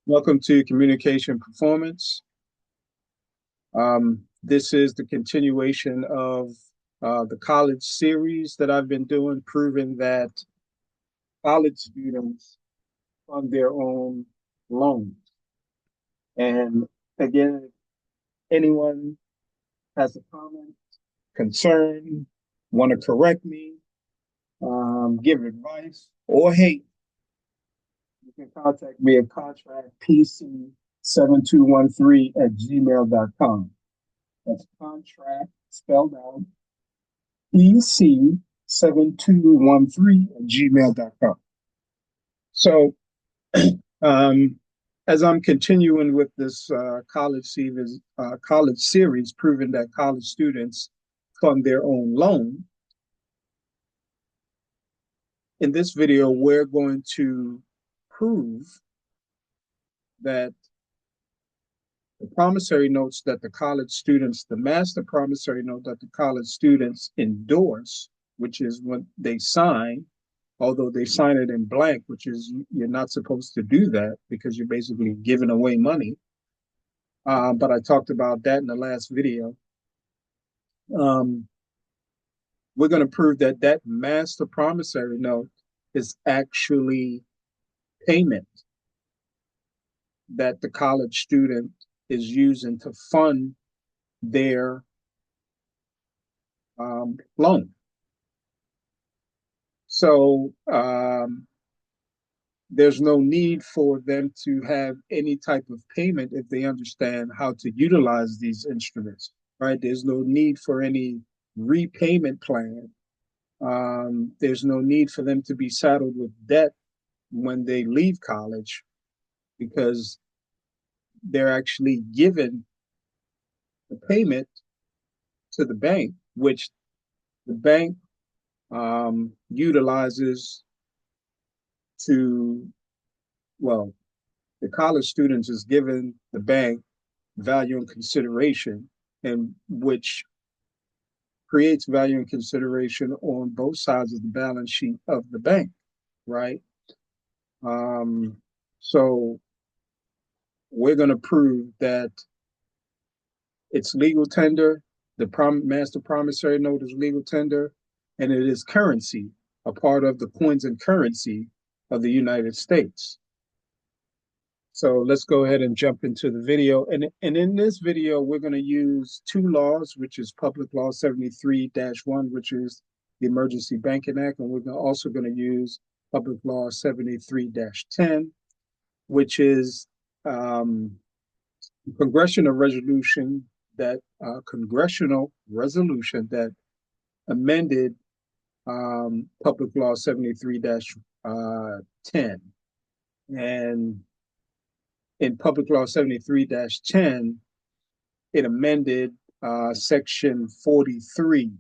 Welcome to Communication Performance. This is the continuation of the college series that I've been doing, proving that college students fund their own loans. And again, anyone has a comment, concern, want to correct me, give advice, or hate, you can contact me at contractpc7213@gmail.com. That's contract spelled out pc7213@gmail.com. So, as I'm continuing with this college series, proving that college students fund their own loan, in this video, we're going to prove that the promissory notes that the college students, the master promissory note that the college students endorse, which is when they sign, although they sign it in blank, which is you're not supposed to do that because you're basically giving away money. But I talked about that in the last video. We're going to prove that that master promissory note is actually payment that the college student is using to fund their loan. So there's no need for them to have any type of payment if they understand how to utilize these instruments, right? There's no need for any repayment plan. There's no need for them to be saddled with debt when they leave college because they're actually given the payment to the bank, which the bank utilizes to, well, the college students is given the bank value and consideration, and which creates value and consideration on both sides of the balance sheet of the bank, right? So we're going to prove that it's legal tender. The master promissory note is legal tender, and it is currency, a part of the coins and currency of the United States. So let's go ahead and jump into the video. And in this video, we're going to use two laws, which is Public Law 73-1, which is the Emergency Banking Act. And we're also going to use Public Law 73-10, which is congressional resolution that amended Public Law 73-10. And in Public Law 73-10, it amended Section 43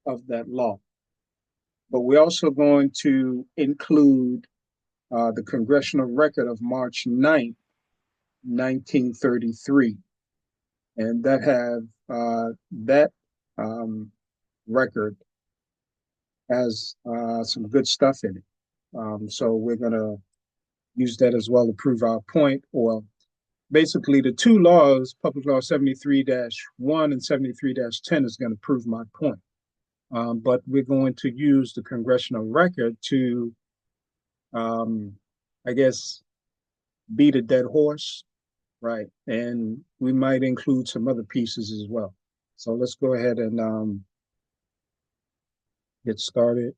of that law. But we're also going to include the congressional record of March 9th, 1933. And that record has some good stuff in it. So we're going to use that as well to prove our point. Or basically the two laws, Public Law 73-1 and 73-10 is going to prove my point. But we're going to use the congressional record to, I guess, beat a dead horse, right? And we might include some other pieces as well. So let's go ahead and get started.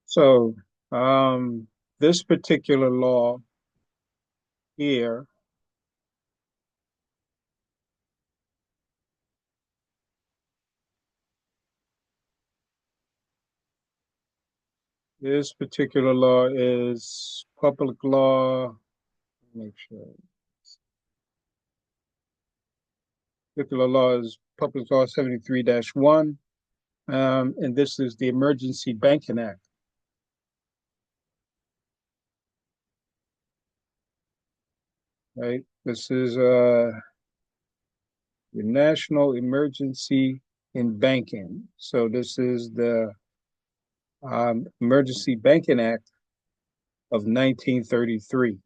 So this particular law here is Public Law, make sure. Particular law is Public Law 73-1, and this is the Emergency Banking Act. right? This is the National Emergency in Banking. So this is the Emergency Banking Act of 1933.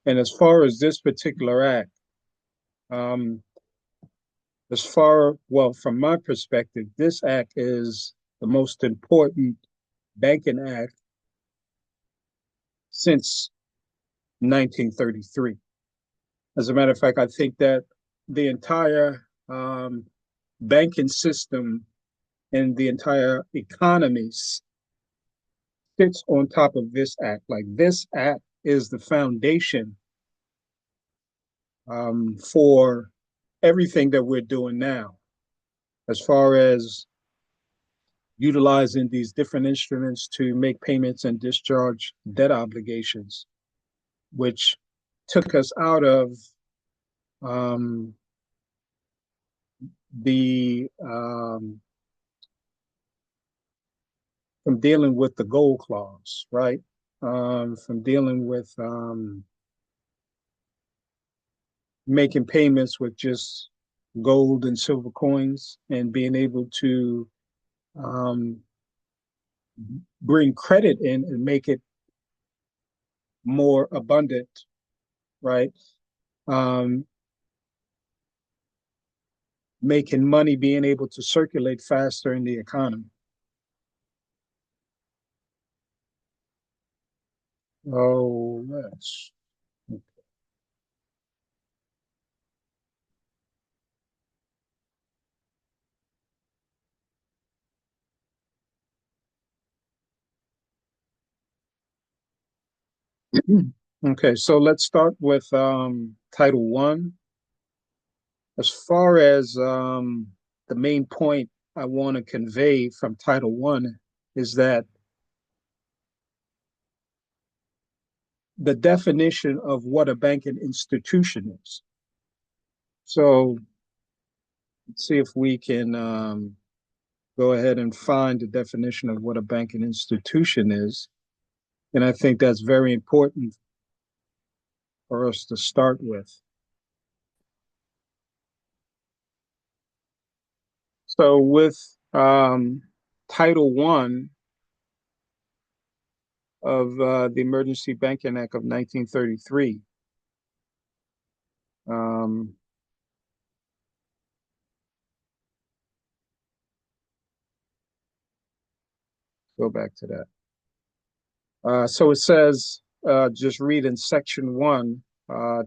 And as far as this particular act, um, well, from my perspective, this act is the most important banking act since 1933. As a matter of fact, I think that the entire banking system and the entire economy sits on top of this act. Like this act is the foundation for everything that we're doing now, as far as utilizing these different instruments to make payments and discharge debt obligations, which took us out of um, the from dealing with the gold clause, right? From dealing with making payments with just gold and silver coins and being able to um, bring credit in and make it more abundant, right? Um, Making money being able to circulate faster in the economy. Oh, that's okay. So let's start with Title One. As far as the main point I want to convey from Title One is that the definition of what a banking institution is. So let's see if we can go ahead and find the definition of what a banking institution is. And I think that's very important for us to start with. So with Title One of the Emergency Banking Act of 1933, um, go back to that. So it says, just read in Section 1,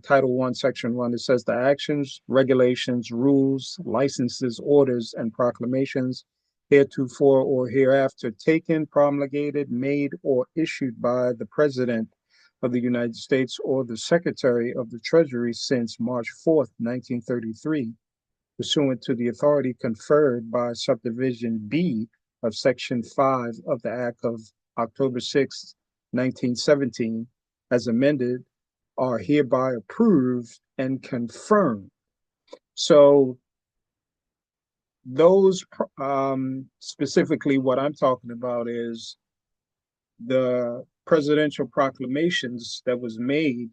Title 1, Section 1, it says the actions, regulations, rules, licenses, orders, and proclamations heretofore or hereafter taken, promulgated, made, or issued by the President of the United States or the Secretary of the Treasury since March 4th, 1933, pursuant to the authority conferred by Subdivision B of Section 5 of the Act of October 6, 1917, as amended, are hereby approved and confirmed. So those specifically what I'm talking about is the presidential proclamations that was made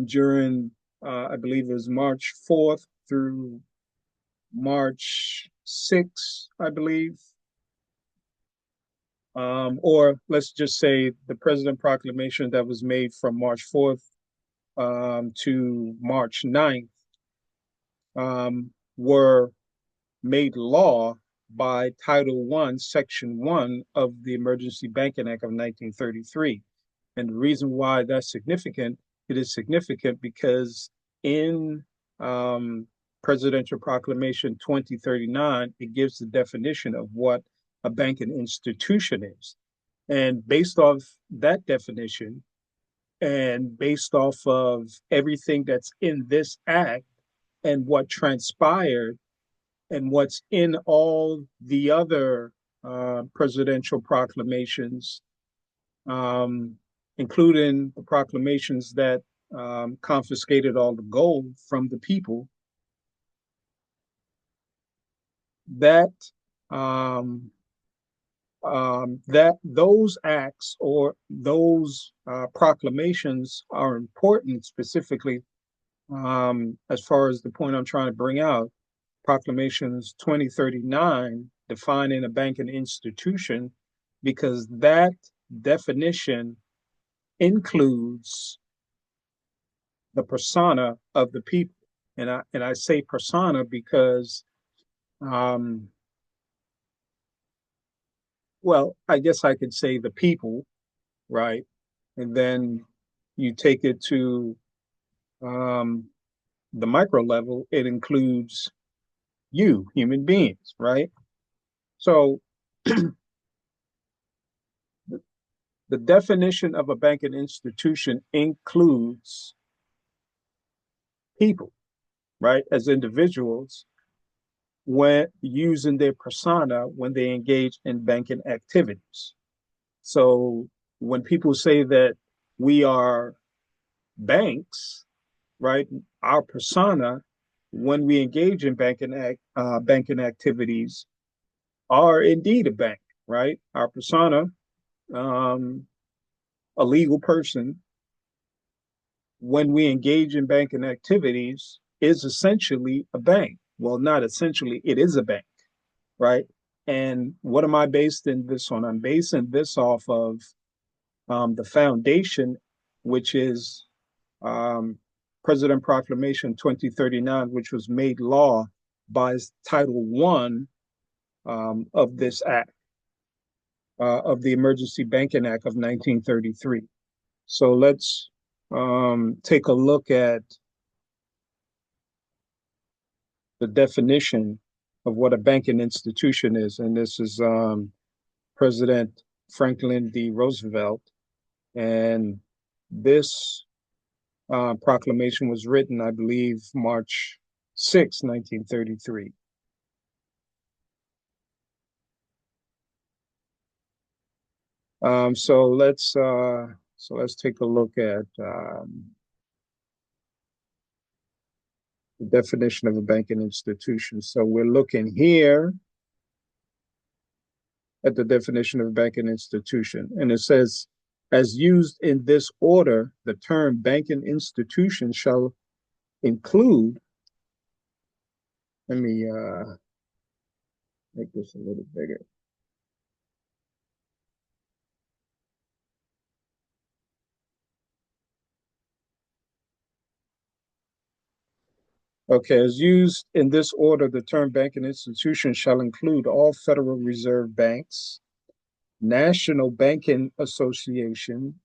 during, I believe it was March 4th through March 6th, I believe. Or let's just say the president proclamation that was made from March 4th to March 9th were made law by Title One, Section 1 of the Emergency Banking Act of 1933. And the reason why that's significant, it is significant because in Presidential Proclamation 2039, it gives the definition of what a banking institution is. And based off that definition, and based off of everything that's in this act and what transpired and what's in all the other presidential proclamations, um, including the proclamations that confiscated all the gold from the people, that that those acts or those proclamations are important, specifically as far as the point I'm trying to bring out. Proclamations 2039 defining a banking institution, because that definition includes the persona of the people. And I say persona because, um, well, I guess I could say the people, right? And then you take it to um, the micro level, it includes you, human beings, right? So the definition of a banking institution includes people, right, as individuals when using their persona when they engage in banking activities. So when people say that we are banks, right, our persona when we engage in banking activities are indeed a bank, right? Our persona, um, a legal person, when we engage in banking activities, is essentially a bank. Well, not essentially, it is a bank, right? And what am I based in this on? I'm basing this off of the foundation, which is um, President Proclamation 2039, which was made law by Title One of this act, of the Emergency Banking Act of 1933. So let's take a look at the definition of what a banking institution is. And this is President Franklin D. Roosevelt. And this proclamation was written, I believe, March 6, 1933. So let's take a look at the definition of a banking institution. So we're looking here at the definition of a banking institution, and it says, as used in this order, the term banking institution shall include. Let me make this a little bigger. Okay, as used in this order, the term banking institution shall include all Federal Reserve banks, National Banking Association,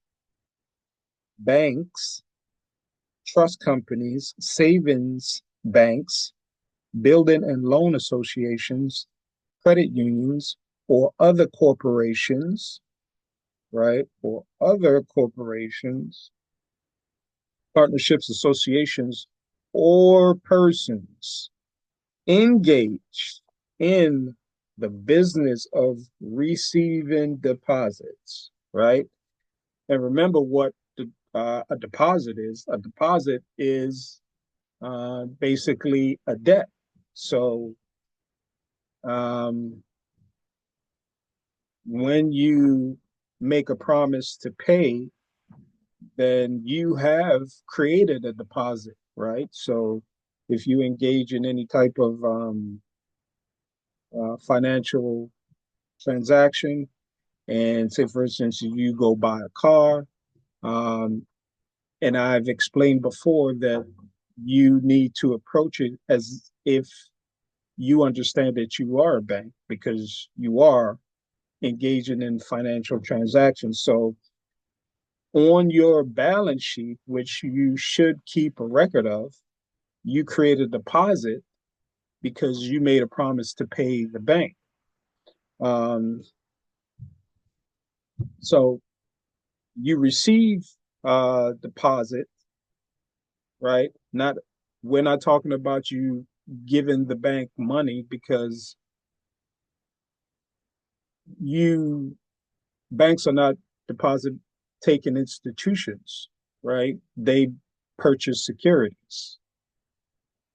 banks, trust companies, savings banks, building and loan associations, credit unions, or other corporations, right? Or other corporations, partnerships, associations, or persons engaged in the business of receiving deposits, right? And remember what a deposit is. A deposit is basically a debt. So um, when you make a promise to pay, then you have created a deposit, right? So if you engage in any type of financial transaction, and say, for instance, you go buy a car, um, and I've explained before that you need to approach it as if you understand that you are a bank because you are engaging in financial transactions. So on your balance sheet, which you should keep a record of, you create a deposit because you made a promise to pay the bank. Um, so you receive deposit, right? Not We're not talking about you giving the bank money, because you banks are not deposit taking institutions, right? They purchase securities.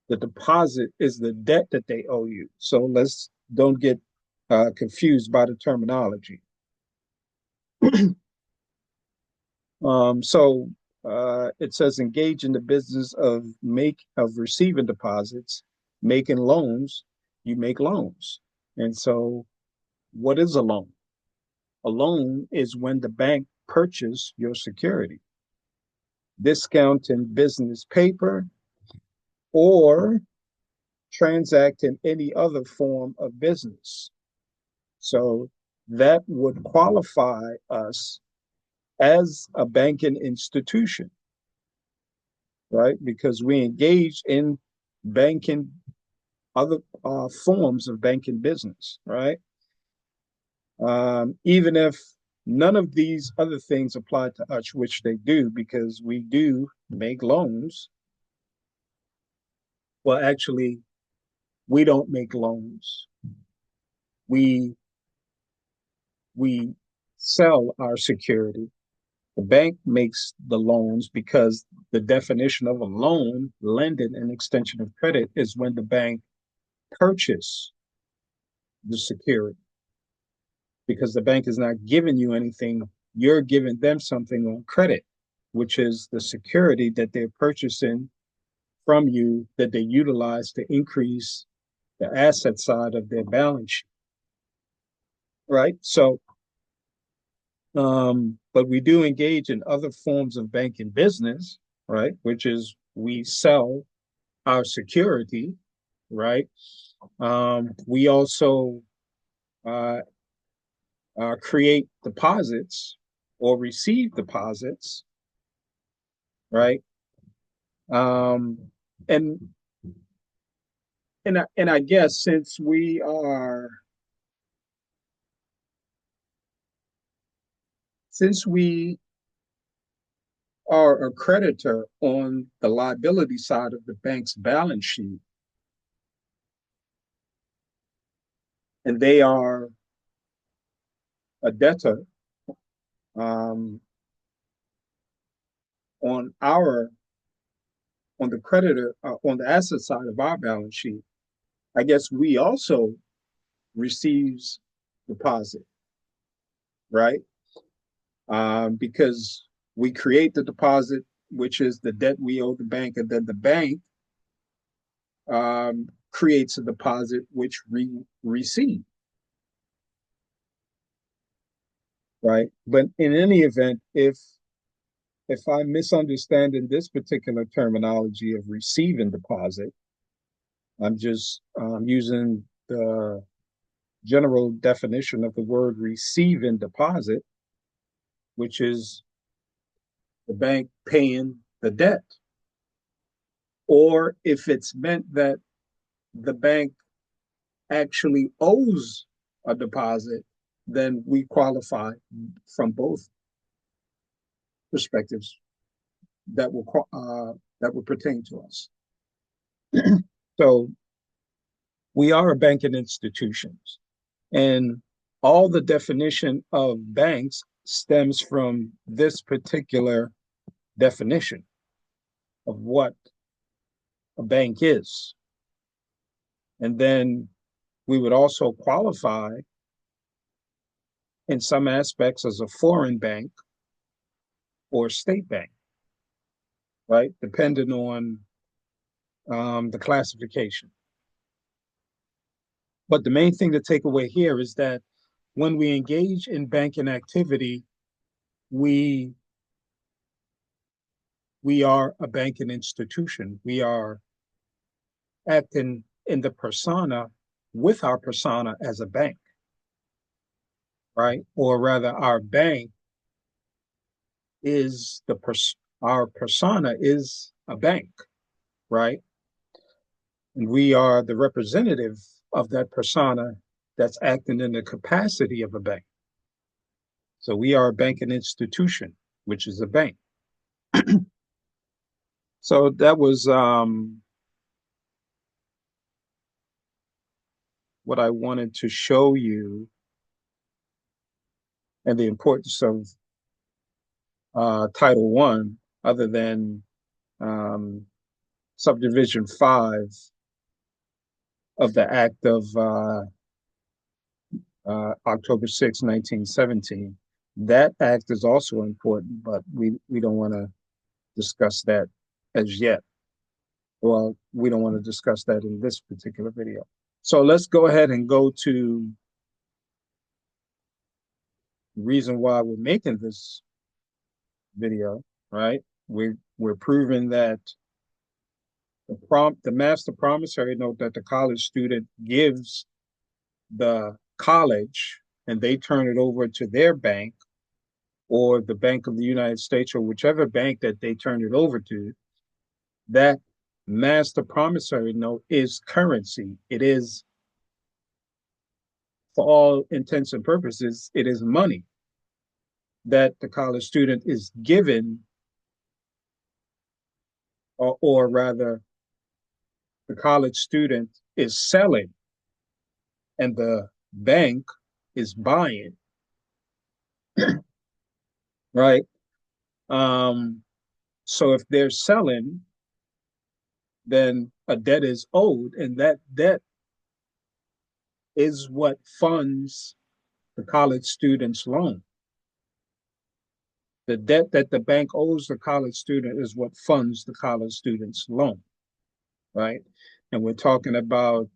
The deposit is the debt that they owe you. So let's don't get confused by the terminology. So it says engage in the business of receiving deposits, making loans. You make loans, and so what is a loan? A loan is when the bank purchase your security, discounting business paper, or transact in any other form of business. So that would qualify us as a banking institution, right? Because we engage in banking, other forms of banking business, right? Even if none of these other things apply to us, which they do, because we do make loans. Well, actually, we don't make loans. We we sell our security. The bank makes the loans because the definition of a loan, lending an extension of credit, is when the bank purchase the security. Because the bank is not giving you anything, you're giving them something on credit, which is the security that they're purchasing from you that they utilize to increase the asset side of their balance sheet. Right? So but we do engage in other forms of banking business, right? Which is we sell our security, right? We also uh, create deposits or receive deposits, right? Um, and I guess since we are a creditor on the liability side of the bank's balance sheet, and they are a debtor um, on our on the creditor on the asset side of our balance sheet, I guess we also receives deposit, right? Because we create the deposit, which is the debt we owe the bank, and then the bank creates a deposit which we receive, right? But in any event, if I'm misunderstanding this particular terminology of receiving deposit, I'm just using the general definition of the word receiving deposit, which is the bank paying the debt. Or if it's meant that the bank actually owes a deposit, then we qualify from both perspectives that will pertain to us. So we are a banking institutions, and all the definition of banks stems from this particular definition of what a bank is. And then we would also qualify in some aspects as a foreign bank or state bank, right? Depending on the classification. But the main thing to take away here is that when we engage in banking activity, we we are a banking institution. We are acting in the persona with our persona as a bank, right? Or rather, our bank is our persona is a bank, right? And we are the representative of that persona that's acting in the capacity of a bank. So we are a banking institution, which is a bank. So that was what I wanted to show you, and the importance of Title I, other than um, subdivision 5 of the Act of October 6, 1917. That act is also important, but we don't want to discuss that as yet. Well, we don't want to discuss that in this particular video. So let's go ahead and go to the reason why we're making this video, right? We're proving that the master promissory note that the college student gives the college and they turn it over to their bank or the Bank of the United States or whichever bank that they turn it over to, that master promissory note is currency. It is, for all intents and purposes, it is money that the college student is given, or rather, the college student is selling and the bank is buying, right? So if they're selling, then a debt is owed, and that debt is what funds the college student's loan. The debt that the bank owes the college student is what funds the college student's loan, right? And we're talking about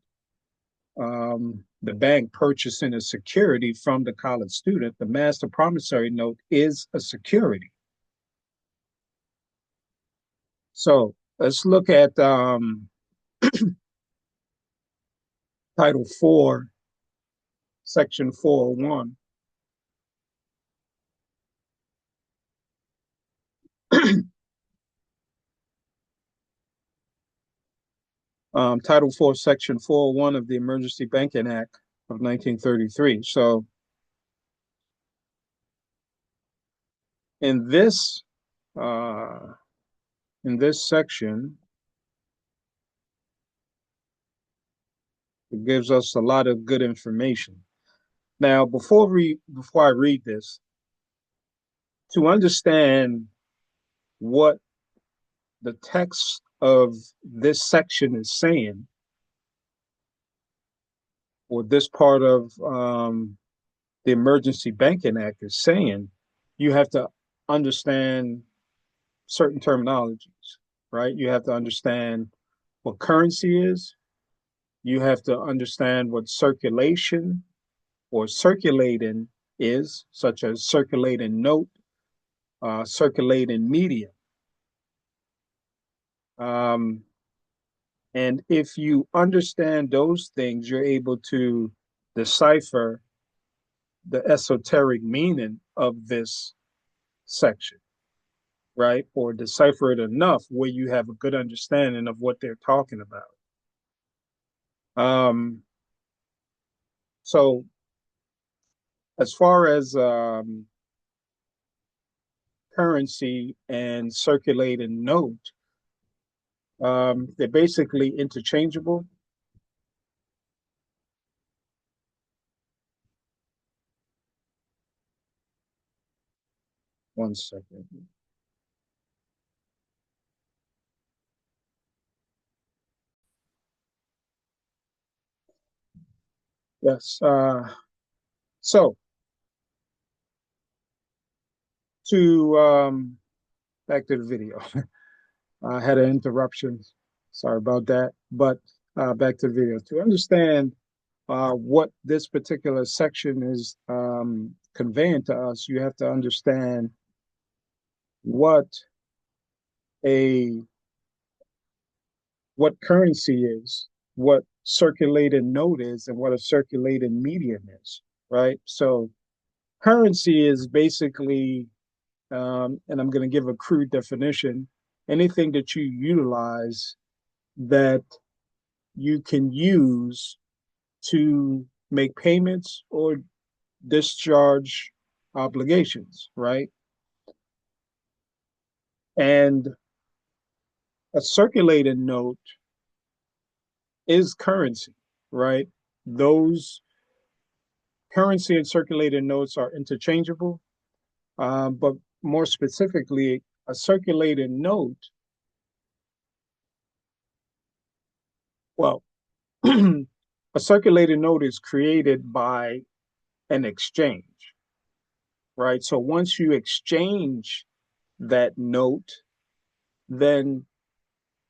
the bank purchasing a security from the college student. The master promissory note is a security. So let's look at Title 4, Section 401. Title 4, Section 401 of the Emergency Banking Act of 1933. So in this section, it gives us a lot of good information. Now, before I read this, to understand what the text of this section is saying, or this part of the Emergency Banking Act is saying, you have to understand certain terminologies, right? You have to understand what currency is. You have to understand what circulation or circulating is, such as circulating note, circulating medium. And if you understand those things, you're able to decipher the esoteric meaning of this section, right? Or decipher it enough where you have a good understanding of what they're talking about. So as far as currency and circulating note, they're basically interchangeable. One second. Yes. So to back to the video. I had an interruption. Sorry about that. But back to the video. To understand what this particular section is conveying to us, you have to understand what a what currency is, what circulating note is, and what a circulating medium is, right? So currency is basically, and I'm going to give a crude definition, anything that you utilize that you can use to make payments or discharge obligations, right? And a circulating note is currency, right? Those currency and circulating notes are interchangeable, but more specifically, a circulating note Well, a circulating note is created by an exchange, right? So once you exchange that note, then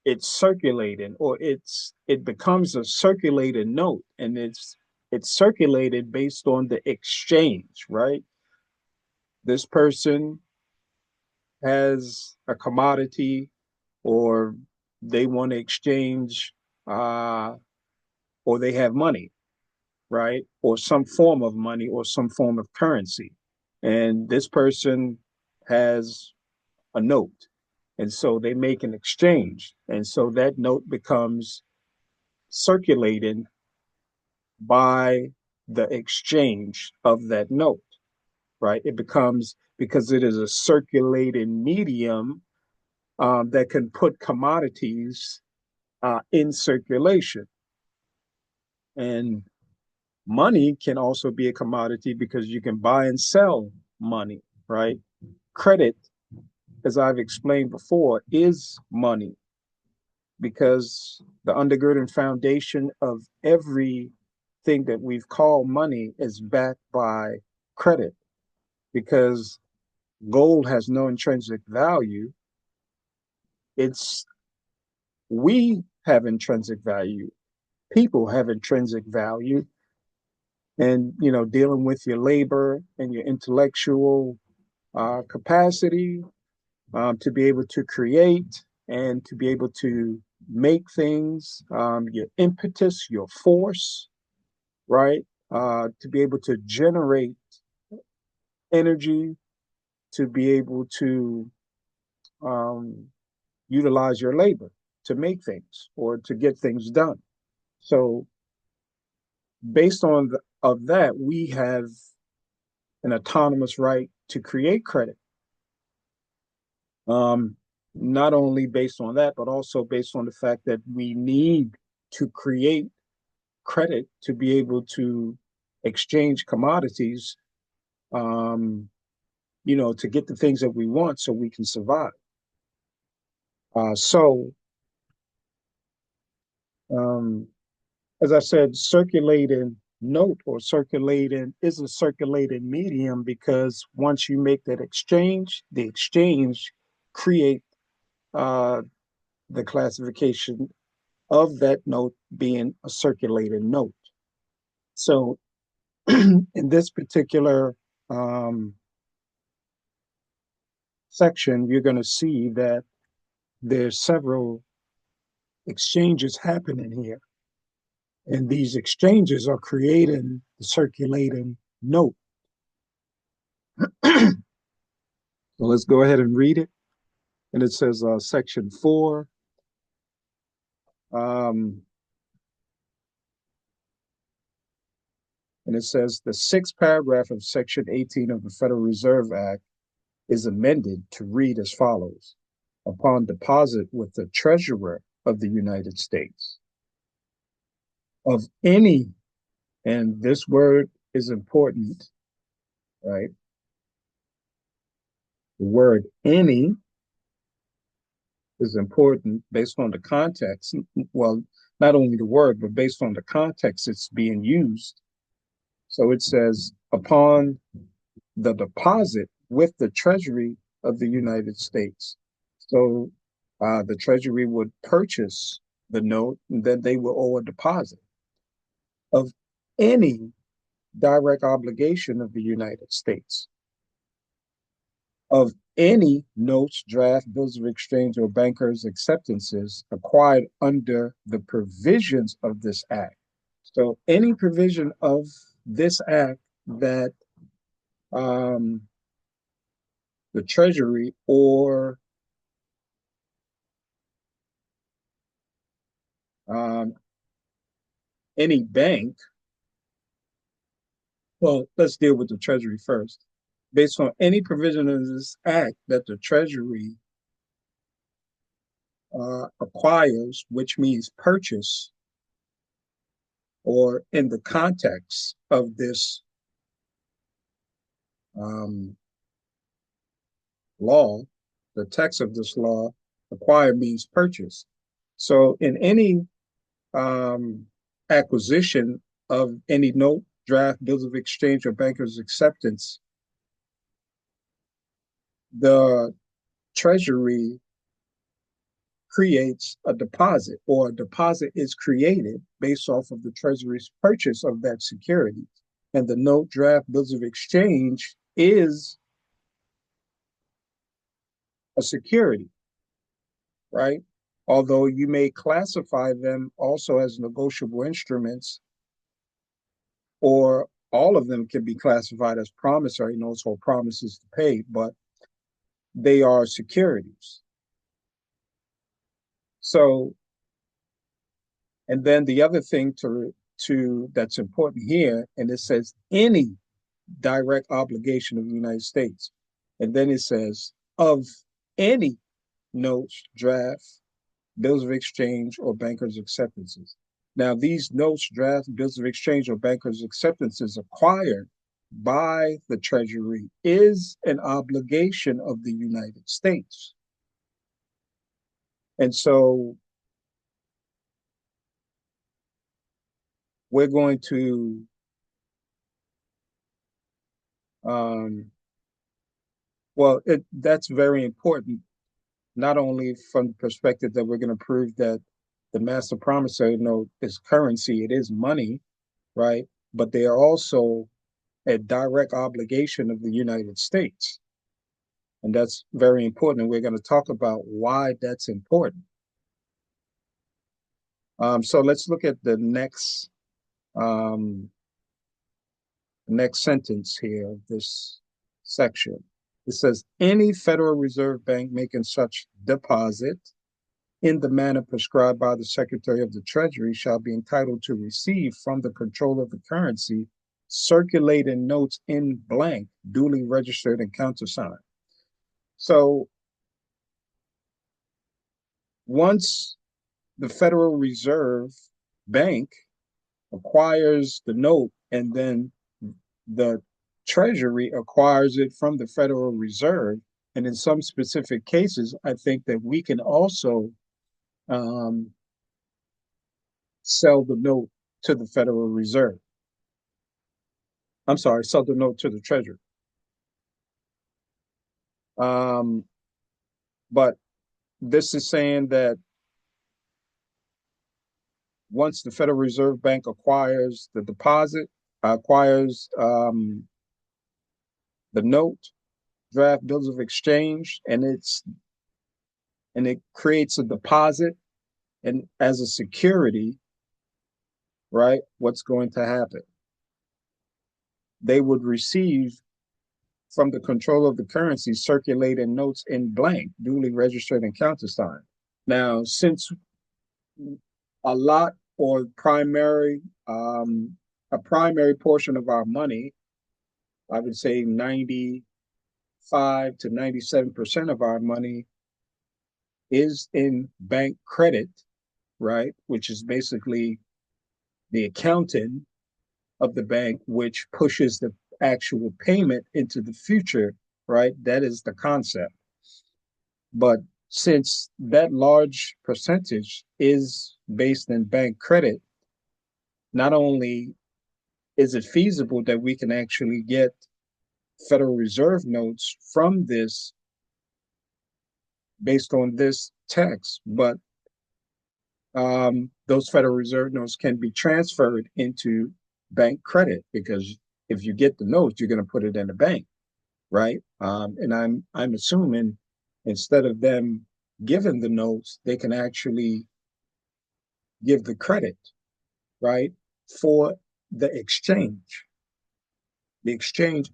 it's circulating, or it becomes a circulated note, and it's circulated based on the exchange, right? This person has a commodity, or they want to exchange, uh, or they have money, right? Or some form of money or some form of currency. And this person has a note. And so they make an exchange. And so that note becomes circulated by the exchange of that note, right? It becomes, because it is a circulating medium, that can put commodities in circulation. And money can also be a commodity because you can buy and sell money, right? Credit, as I've explained before, is money, because the undergirding foundation of everything that we've called money is backed by credit, because gold has no intrinsic value. It's We have intrinsic value. People have intrinsic value. And, dealing with your labor and your intellectual capacity, to be able to create and to be able to make things, your impetus, your force, right? To be able to generate energy, to be able to um, utilize your labor to make things or to get things done. So, based on of that, we have an autonomous right to create credit. Um, Not only based on that, but also based on the fact that we need to create credit to be able to exchange commodities, to get the things that we want so we can survive. So, um, as I said, circulating note or circulating is a circulating medium, because once you make that exchange, the exchange create uh, the classification of that note being a circulating note. So in this particular um, section, you're going to see that there's several exchanges happening here. And these exchanges are creating the circulating note. So let's go ahead and read it. And it says, section 4. Um, and it says the sixth paragraph of section 18 of the Federal Reserve Act is amended to read as follows: upon deposit with the Treasurer of the United States of any, and this word is important, right? The word any is important based on the context. Well, not only the word, but based on the context it's being used. So it says, upon the deposit with the Treasury of the United States. So the Treasury would purchase the note, and then they will owe a deposit of any direct obligation of the United States, of any notes, draft, bills of exchange, or bankers' acceptances acquired under the provisions of this act. So any provision of this act that um, the Treasury or um, any bank, well, let's deal with the Treasury first. Based on any provision of this act that the Treasury acquires, which means purchase, or in the context of this um, law, the text of this law, acquire means purchase. So in any um, acquisition of any note, draft, bills of exchange, or banker's acceptance, the Treasury creates a deposit, or a deposit is created based off of the Treasury's purchase of that security. And the note, draft, bills of exchange is a security, right? Although you may classify them also as negotiable instruments, or all of them can be classified as promissory notes or promises to pay, but they are securities. So, and then the other thing to that's important here, and it says any direct obligation of the United States, and then it says of any notes, draft, bills of exchange, or bankers' acceptances. Now, these notes, drafts, bills of exchange, or bankers' acceptances acquired by the Treasury is an obligation of the United States. And so we're going to, um, that's very important, not only from the perspective that we're going to prove that the Master Promissory Note is currency, it is money, right? But they are also a direct obligation of the United States. And that's very important. And we're going to talk about why that's important. So let's look at the next sentence here of this section. It says, any Federal Reserve Bank making such deposit in the manner prescribed by the Secretary of the Treasury shall be entitled to receive from the control of the currency circulating notes in blank, duly registered and countersigned. So once the Federal Reserve Bank acquires the note and then the Treasury acquires it from the Federal Reserve, and in some specific cases, I think that we can also um, sell the note to the Federal Reserve. I'm sorry, sell the note to the Treasury. Um, but this is saying that once the Federal Reserve Bank acquires the deposit, acquires the note, draft bills of exchange, and it creates a deposit and as a security, right? What's going to happen? They would receive from the control of the currency circulating notes in blank, duly registered and countersigned. Now, since a lot or a primary portion of our money, I would say 95 to 97% of our money is in bank credit, right? Which is basically the accounting of the bank, which pushes the actual payment into the future, right? That is the concept. But since that large percentage is based in bank credit, not only is it feasible that we can actually get Federal Reserve notes from this based on this text, but those Federal Reserve notes can be transferred into bank credit, because if you get the notes, you're going to put it in the bank, right? And I'm assuming instead of them giving the notes, they can actually give the credit, right, for the exchange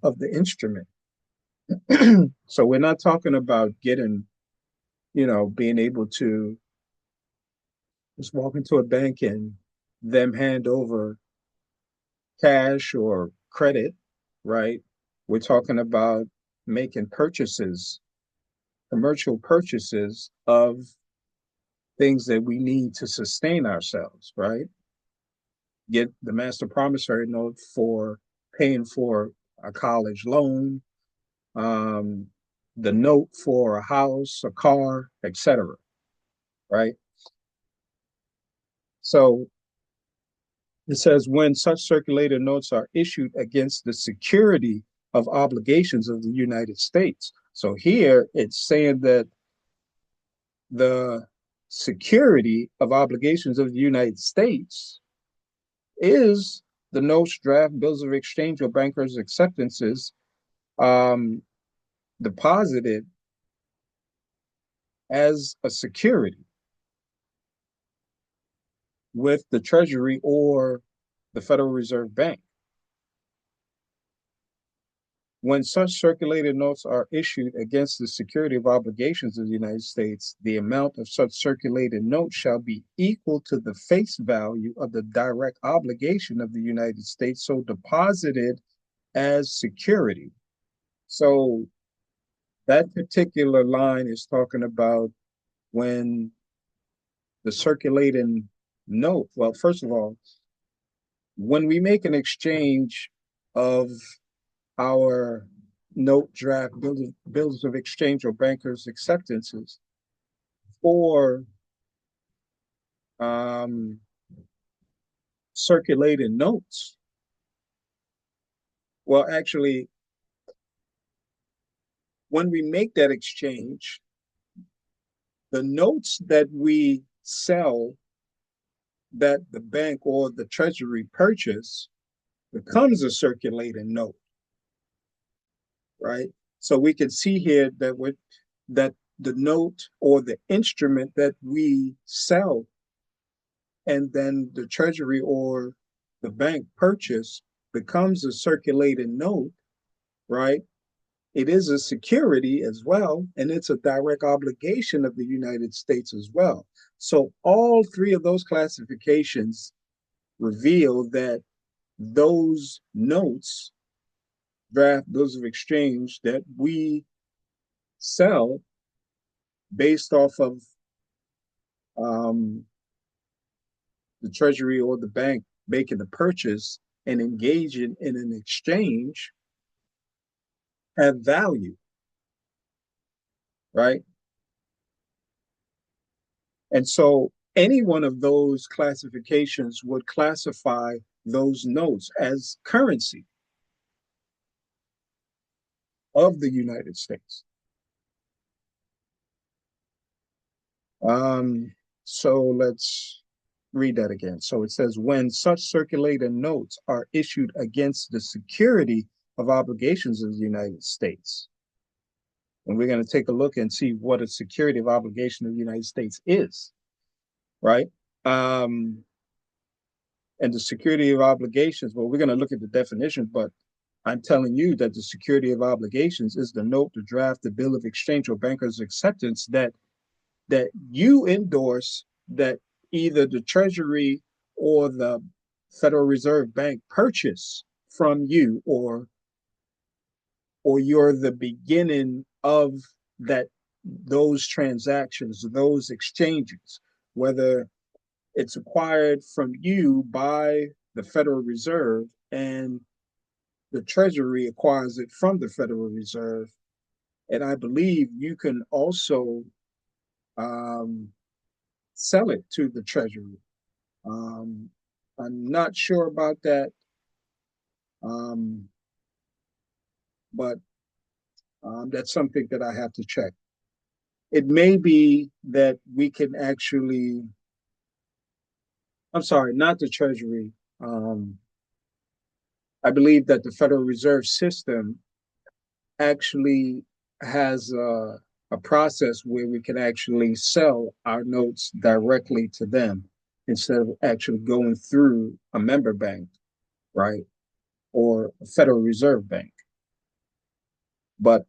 of the instrument. So we're not talking about getting, being able to just walk into a bank and them hand over cash or credit, right? We're talking about making purchases, commercial purchases of things that we need to sustain ourselves, right? Get the Master Promissory Note for paying for a college loan, um, the note for a house, a car, etc. Right? So it says when such circulated notes are issued against the security of obligations of the United States. So here it's saying that the security of obligations of the United States is the notes, draft, bills of exchange, or bankers' acceptances um, deposited as a security with the Treasury or the Federal Reserve Bank. When such circulated notes are issued against the security of obligations of the United States, the amount of such circulated notes shall be equal to the face value of the direct obligation of the United States, so deposited as security. So that particular line is talking about when the circulating note, well, first of all, when we make an exchange of our note, draft, bills of exchange, or bankers' acceptances for um, circulating notes. Well, actually, when we make that exchange, the notes that we sell that the bank or the treasury purchase becomes a circulating note, right? So we can see here that the note or the instrument that we sell and then the treasury or the bank purchase becomes a circulating note, right? It is a security as well, and it's a direct obligation of the United States as well. So all three of those classifications reveal that those notes, draft bills of exchange that we sell based off of um, the treasury or the bank making the purchase and engaging in an exchange have value, right? And so any one of those classifications would classify those notes as currency of the United States. Um, so let's read that again. So it says, when such circulated notes are issued against the security of obligations of the United States. And we're going to take a look and see what a security of obligation of the United States is, right? Um, and the security of obligations, well, we're going to look at the definition, but I'm telling you that the security of obligations is the note, the draft, the bill of exchange, or banker's acceptance that you endorse, that either the Treasury or the Federal Reserve Bank purchase from you, or you're the beginning of that, those transactions, those exchanges, whether it's acquired from you by the Federal Reserve and the Treasury acquires it from the Federal Reserve. And I believe you can also um, sell it to the Treasury. Um, I'm not sure about that, um, but that's something that I have to check. It may be that we can actually, I'm sorry, not the Treasury. Um, I believe that the Federal Reserve System actually has a process where we can actually sell our notes directly to them instead of actually going through a member bank, right? Or a Federal Reserve Bank. But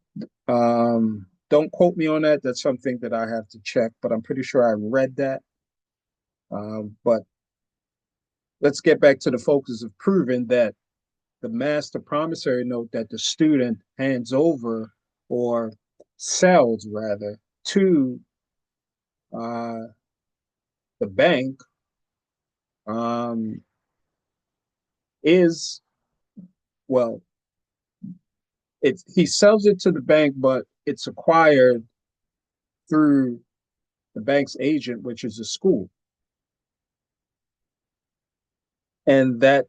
don't quote me on that. That's something that I have to check, but I'm pretty sure I read that. But let's get back to the focus of proving that the master promissory note that the student hands over or sells rather to uh, the bank um, is, well, he sells it to the bank, but it's acquired through the bank's agent, which is a school. And that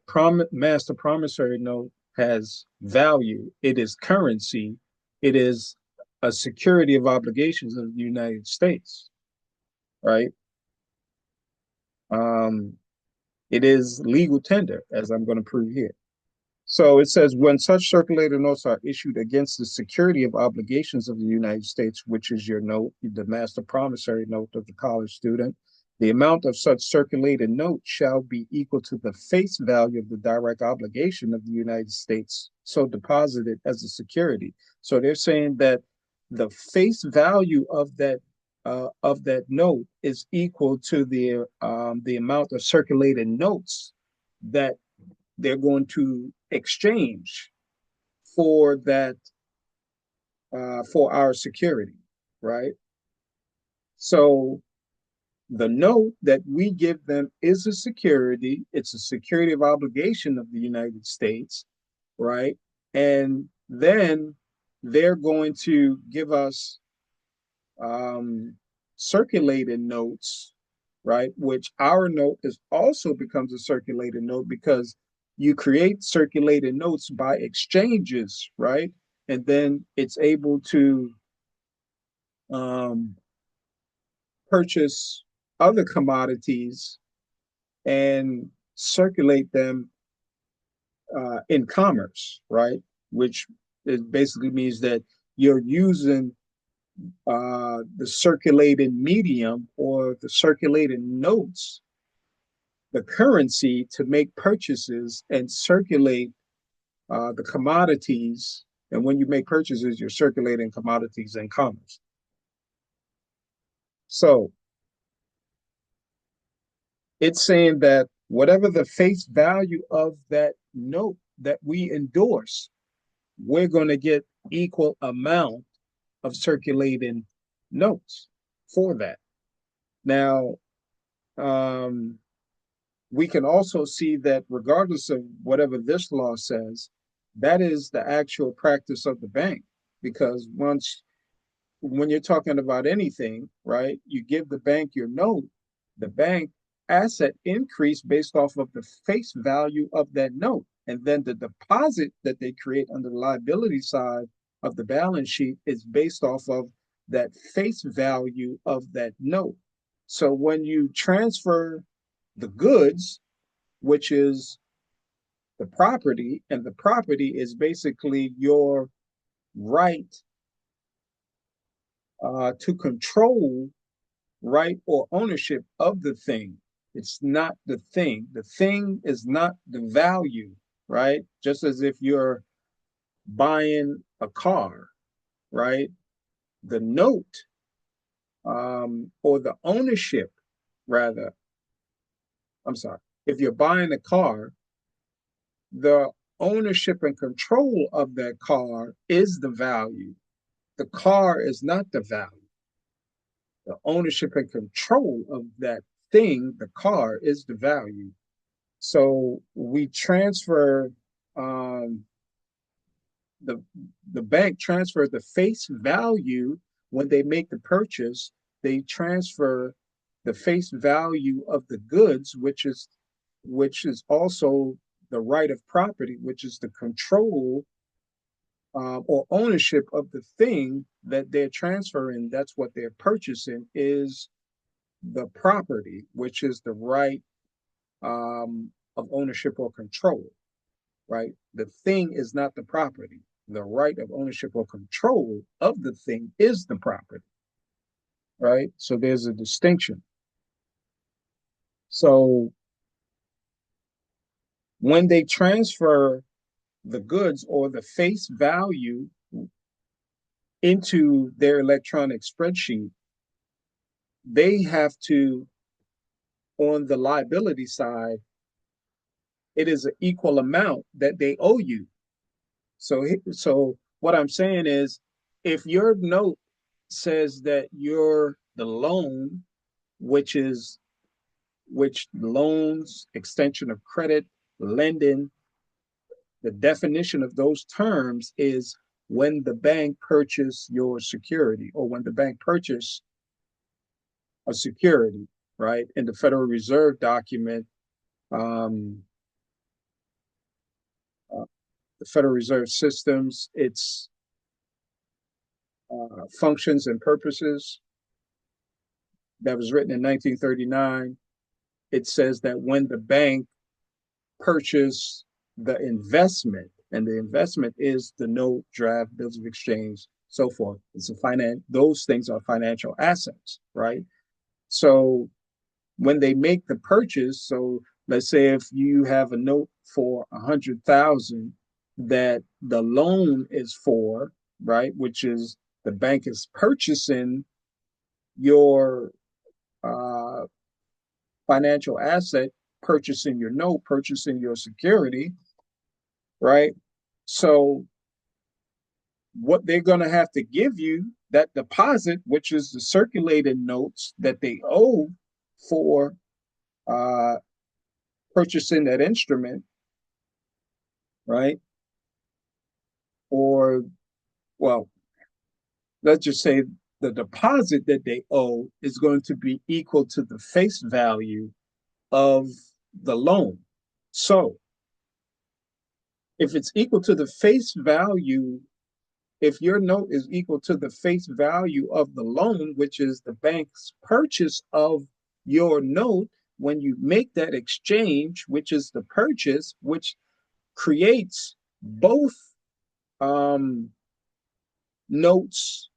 master promissory note has value. It is currency. It is a security of obligations of the United States, right? Um, it is legal tender, as I'm going to prove here. So it says when such circulated notes are issued against the security of obligations of the United States, which is your note, the master promissory note of the college student, the amount of such circulated note shall be equal to the face value of the direct obligation of the United States, so deposited as a security. So they're saying that the face value of that note is equal to the amount of circulated notes that they're going to exchange for that for our security, right? So the note that we give them is a security. It's a security of obligation of the United States, right? And then they're going to give us um, circulated notes, right? Which our note is also becomes a circulated note because you create circulated notes by exchanges, right? And then it's able to um, purchase other commodities and circulate them in commerce, right? Which it basically means that you're using the circulated medium or the circulated notes, the currency to make purchases and circulate the commodities. And when you make purchases, you're circulating commodities in commerce. So it's saying that whatever the face value of that note that we endorse, we're going to get equal amount of circulating notes for that. Now, um, we can also see that regardless of whatever this law says, that is the actual practice of the bank. Because when you're talking about anything, right, you give the bank your note, the bank asset increase based off of the face value of that note. And then the deposit that they create on the liability side of the balance sheet is based off of that face value of that note. So when you transfer the goods, which is the property, and the property is basically your right to control, right, or ownership of the thing. It's not the thing. The thing is not the value, right? Just as if you're buying a car, right? The note or the ownership, rather, I'm sorry, if you're buying a car, the ownership and control of that car is the value. The car is not the value. The ownership and control of that thing, the car, is the value. So we transfer um, the the bank transfers the face value when they make the purchase. They transfer the face value of the goods, which is also the right of property, which is the control or ownership of the thing that they're transferring. That's what they're purchasing is the property, which is the right of ownership or control, right? The thing is not the property. The right of ownership or control of the thing is the property, right? So there's a distinction. So when they transfer the goods or the face value into their electronic spreadsheet, they have to, on the liability side, it is an equal amount that they owe you. So what I'm saying is, if your note says that you're the loan, which loans, extension of credit, lending, the definition of those terms is when the bank purchase your security or when the bank purchase a security, right? In the Federal Reserve document, the Federal Reserve systems, its functions and purposes. That was written in 1939. It says that when the bank purchased the investment, and the investment is the note, draft, bills of exchange, so forth. It's a those things are financial assets, right? So when they make the purchase, so let's say if you have a note for 100,000 that the loan is for, right, which is the bank is purchasing your uh, financial asset, purchasing your note, purchasing your security, right? So what they're going to have to give you, that deposit, which is the circulated notes that they owe for uh, purchasing that instrument, right? Or, well, let's just say the deposit that they owe is going to be equal to the face value of the loan. So if it's equal to the face value, if your note is equal to the face value of the loan, which is the bank's purchase of your note, when you make that exchange, which is the purchase, which creates both notes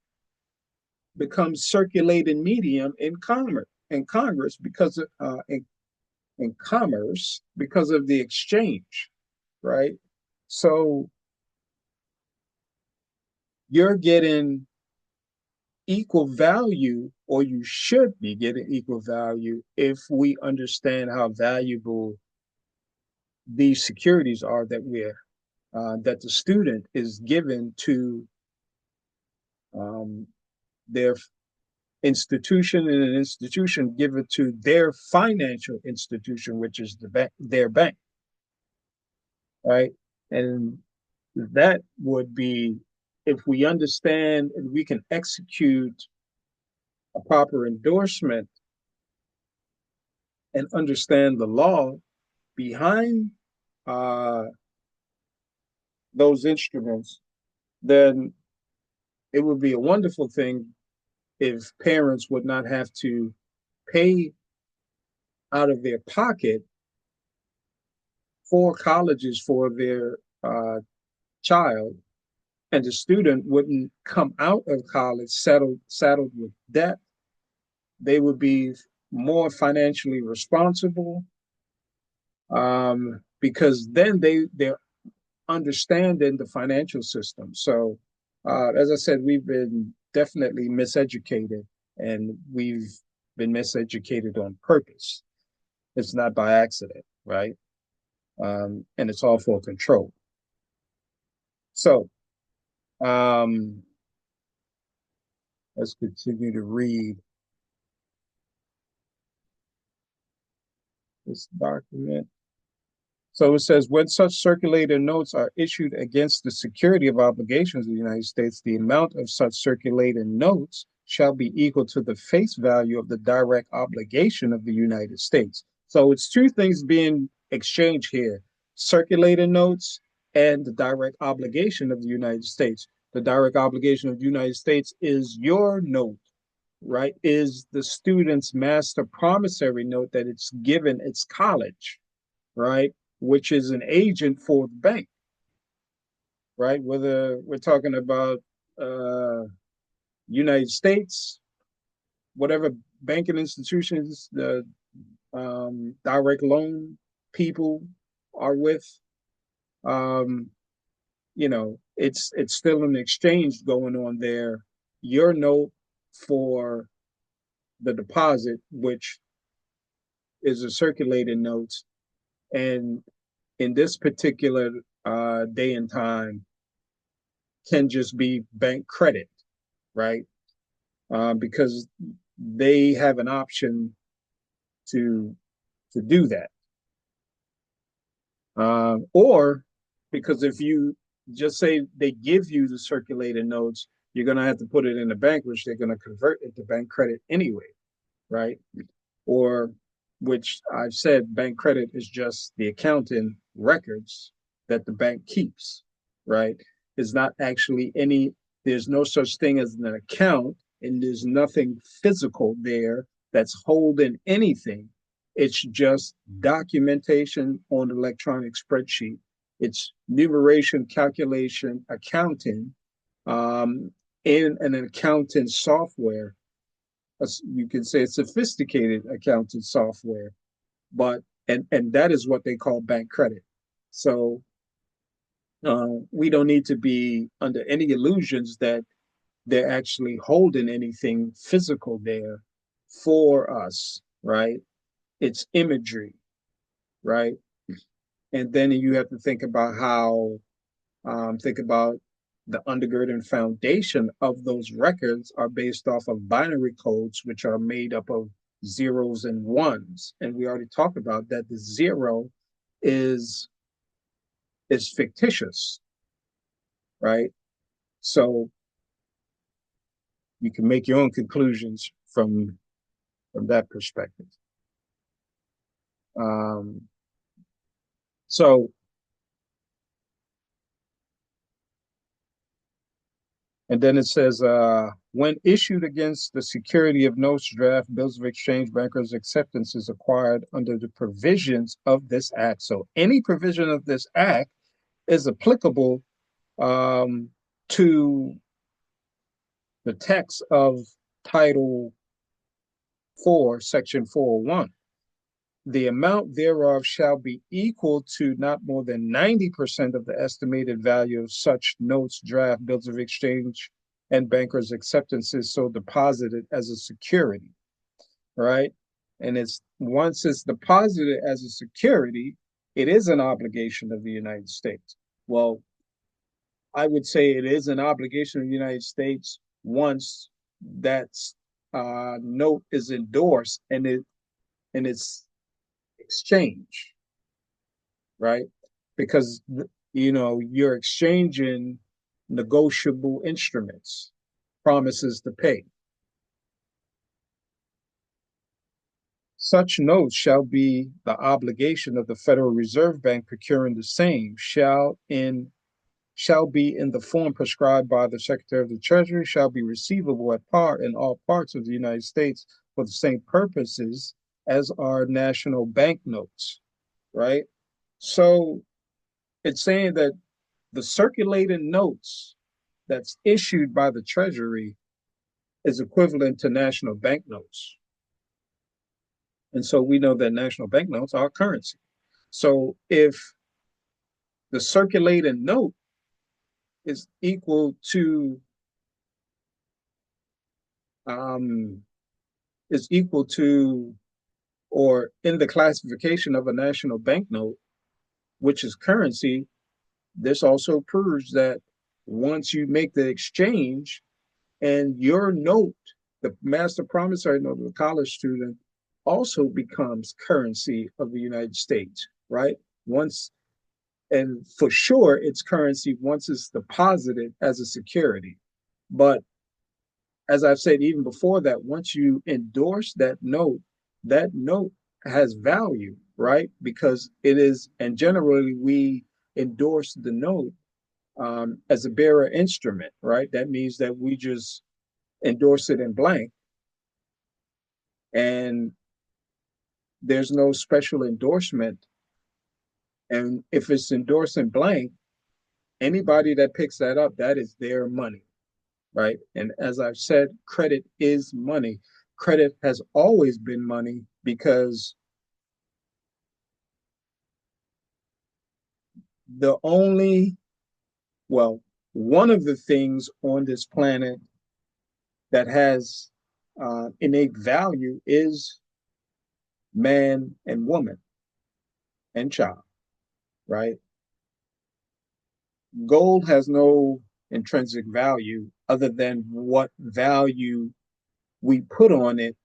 becomes circulating medium in Congress because of, in commerce because of the exchange, right? So you're getting equal value, or you should be getting equal value if we understand how valuable these securities are that the student is given to um, their institution, and an institution give it to their financial institution, which is their bank, right? And that would be, if we understand and we can execute a proper endorsement and understand the law behind uh, those instruments, then it would be a wonderful thing if parents would not have to pay out of their pocket for colleges for their child, and the student wouldn't come out of college saddled with debt. They would be more financially responsible, because then they're understanding the financial system. So, as I said, we've been definitely miseducated, and we've been miseducated on purpose. It's not by accident, right? And it's all for control. So, um, let's continue to read this document. So it says, when such circulated notes are issued against the security of obligations of the United States, the amount of such circulated notes shall be equal to the face value of the direct obligation of the United States. So it's two things being exchanged here: circulated notes and the direct obligation of the United States. The direct obligation of the United States is your note, right? Is the student's master promissory note that it's given its college, right? Which is an agent for the bank, right? Whether we're talking about uh, United States, whatever banking institutions the direct loan people are with, um, it's still an exchange going on there. Your note for the deposit, which is a circulating note, and in this particular day and time, can just be bank credit, right? Because they have an option to do that, or because if you just say they give you the circulated notes, you're going to have to put it in the bank, which they're going to convert into bank credit anyway, right? Or, which I've said, bank credit is just the accounting records that the bank keeps, right? There's not actually any, there's no such thing as an account, and there's nothing physical there that's holding anything. It's just documentation on an electronic spreadsheet. It's numeration, calculation, accounting, um, in an accounting software. You can say sophisticated accounting software, but and that is what they call bank credit. So we don't need to be under any illusions that they're actually holding anything physical there for us, right? It's imagery, right? And then you have to think about how, think about the undergirding foundation of those records are based off of binary codes, which are made up of zeros and ones. And we already talked about that the zero is is fictitious, right? So you can make your own conclusions from that perspective. Um, so, and then it says, when issued against the security of notes, draft, bills of exchange, bankers' acceptances acquired under the provisions of this act. So, any provision of this act is applicable um, to the text of Title 4, Section 401. The amount thereof shall be equal to not more than 90% of the estimated value of such notes, draft, bills of exchange, and bankers' acceptances so deposited as a security, right? And it's once it's deposited as a security, it is an obligation of the United States. Well, I would say it is an obligation of the United States once that note is endorsed and it's exchange, right? Because you're exchanging negotiable instruments, promises to pay. Such notes shall be the obligation of the Federal Reserve Bank procuring the same shall be in the form prescribed by the Secretary of the Treasury, shall be receivable at par in all parts of the United States for the same purposes as our national banknotes, right? So it's saying that the circulating notes that's issued by the Treasury is equivalent to national banknotes. And so we know that national banknotes are currency. So if the circulating note is equal to um, is equal to or in the classification of a national banknote, which is currency, this also proves that once you make the exchange and your note, the master promissory note of the college student, also becomes currency of the United States, right? Once, and for sure, it's currency once it's deposited as a security. But as I've said even before that, once you endorse that note has value, right? Because it is, and generally we endorse the note as a bearer instrument, right? That means that we just endorse it in blank, and there's no special endorsement. And if it's endorsed in blank, anybody that picks that up, that is their money, right? And as I've said, credit is money. Credit has always been money because the only, well, one of the things on this planet that has innate value is man and woman and child, right? Gold has no intrinsic value other than what value we put on it,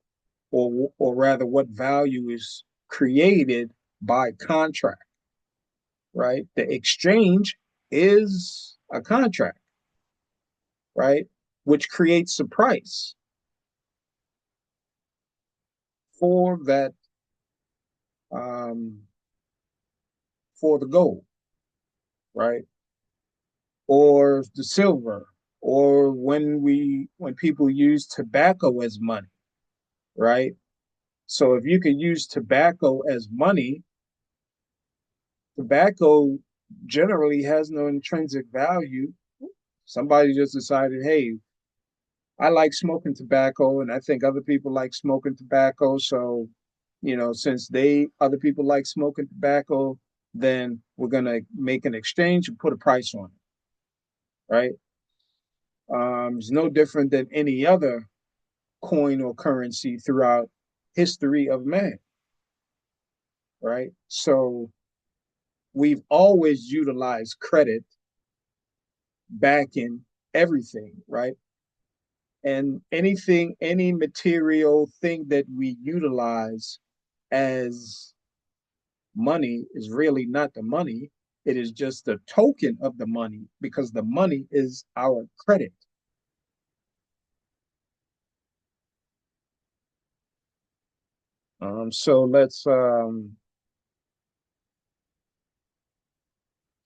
or rather, what value is created by contract, right? The exchange is a contract, right? Which creates a price for that, um, for the gold, right? or the silver, or when people use tobacco as money, right? So if you can use tobacco as money, tobacco generally has no intrinsic value. Somebody just decided, hey, I like smoking tobacco, and I think other people like smoking tobacco. So, since other people like smoking tobacco, then we're gonna make an exchange and put a price on it, right? It's no different than any other coin or currency throughout history of man, right? So we've always utilized credit back in everything, right? And any material thing that we utilize as money is really not the money. It is just the token of the money because the money is our credit. So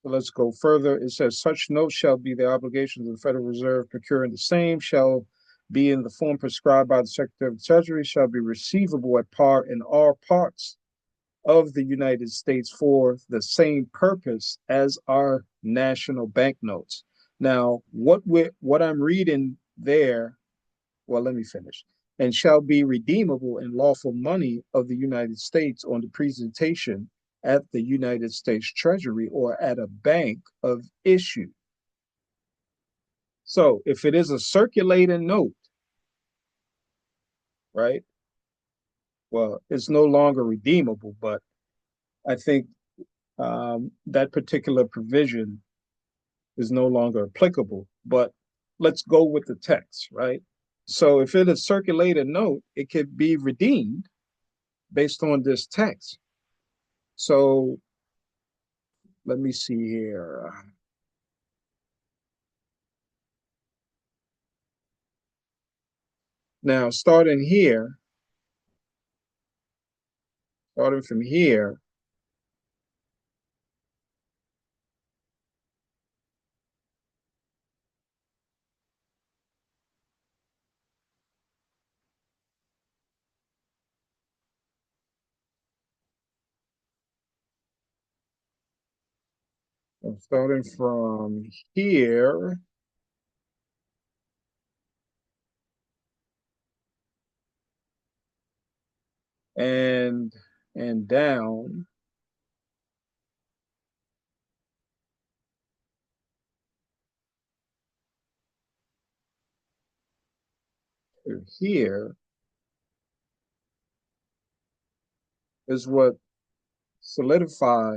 let's go further. It says such notes shall be the obligations of the Federal Reserve procuring the same shall be in the form prescribed by the Secretary of the Treasury shall be receivable at par in all parts of the United States for the same purpose as our national banknotes. Now, what I'm reading there, well, let me finish. And shall be redeemable in lawful money of the United States on the presentation at the United States Treasury or at a bank of issue. So if it is a circulating note, right? Well, it's no longer redeemable, but I think that particular provision is no longer applicable. But let's go with the text, right? So if it is circulated note, it could be redeemed based on this text. So let me see here. Now, starting from here, starting from here and and down, to here is what solidify